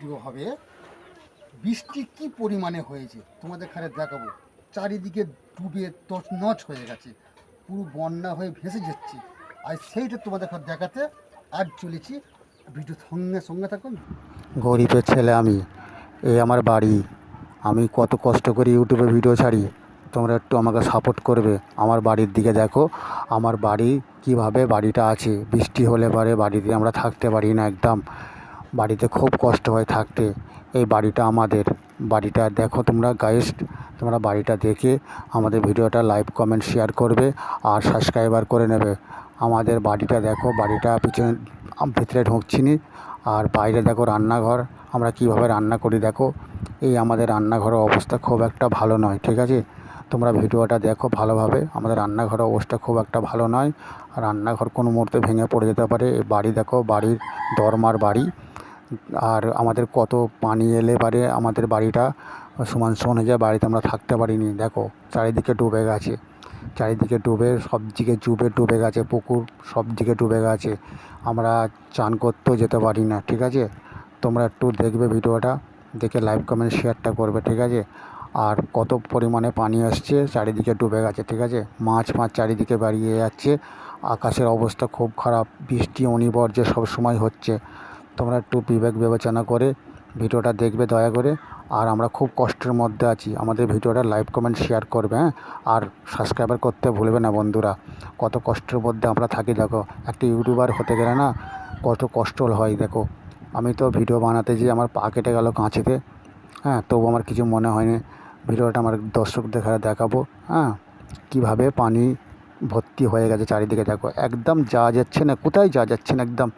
Video হবে বৃষ্টি কি পরিমাণে হয়েছে তোমাদের এখানে দেখাবো। চারিদিকে ডুবে তছনছ হয়ে গেছে, পুরো বন্যা হয়ে ভেসে যাচ্ছে। আর সেইটা তোমাদের এখানে দেখাতে আজ চলেছি। ভিডিও সঙ্গে সঙ্গে থাকুন। গরিবের ছেলে আমি, এই আমার বাড়ি। আমি কত কষ্ট করে ইউটিউবে ভিডিও ছাড়ি, তোমরা একটু আমাকে সাপোর্ট করবে। আমার বাড়ির দিকে দেখো, আমার বাড়ি কিভাবে বাড়িটা আছে। বৃষ্টি হলে পরে বাড়িতে আমরা থাকতে পারি না, একদম বাড়িতে খুব কষ্ট হয় থাকতে। এই বাড়িটা আমাদের, বাড়িটা দেখো তোমরা গাইস, তোমরা বাড়িটা দেখে আমাদের ভিডিওটা লাইক কমেন্ট শেয়ার করবে আর সাবস্ক্রাইবার করে নেবে। আমাদের বাড়িটা দেখো, বাড়িটা পিছনে ভিতরে ঢুকছি নি। আর বাইরে দেখো রান্নাঘর, আমরা কিভাবে রান্না করি দেখো। এই আমাদের রান্নাঘরের অবস্থা খুব একটা ভালো নয়, ঠিক আছে। তোমরা ভিডিওটা দেখো ভালোভাবে। আমাদের রান্নাঘরের অবস্থা খুব একটা ভালো নয়, রান্নাঘর কোনো মুহূর্তে ভেঙে পড়ে যেতে পারে। এই বাড়ি দেখো, বাড়ির দরমার বাড়ি। আর আমাদের কত পানি এলে পারে আমাদের বাড়িটা সমান সমান হয়ে যায়, বাড়িতে আমরা থাকতে পারিনি। দেখো চারিদিকে ডুবে গেছে, চারিদিকে ডুবে সব দিকে ডুবে গেছে, পুকুর সব দিকে ডুবে গেছে। আমরা চান করতেও যেতে পারি না, ঠিক আছে। তোমরা একটু দেখবে ভিডিওটা, দেখে লাইক কমেন্ট শেয়ারটা করবে, ঠিক আছে। আর কত পরিমাণে পানি আসছে, চারিদিকে ডুবে গেছে, ঠিক আছে। মাছ চারিদিকে বেরিয়ে যাচ্ছে। আকাশের অবস্থা খুব খারাপ, বৃষ্টি অনিবার্য সব সময় হচ্ছে। তোমরা একটু বিবেক বিবেচনা করে ভিডিওটা দেখবে দয়া করে। আর আমরা খুব কষ্টের মধ্যে আছি, আমাদের ভিডিওটা লাইক কমেন্ট শেয়ার করবে, হ্যাঁ। আর সাবস্ক্রাইবার করতে ভুলবে না বন্ধুরা। কত কষ্টের মধ্যে আমরা থাকি দেখো। একটা ইউটিউবার হতে গেলে না কত কষ্ট হয় দেখো। আমি তো ভিডিও বানাতে যেয়ে আমার পা কেটে গেল কাঁচিতে, হ্যাঁ, তবু আমার কিছু মনে হয়নি। ভিডিওটা আমার দর্শকদের দেখাবো, হ্যাঁ, কীভাবে পানি ভর্তি হয়ে গেছে চারিদিকে দেখো। একদম যাওয়া যাচ্ছে না, কোথায় যাওয়া যাচ্ছে না, একদম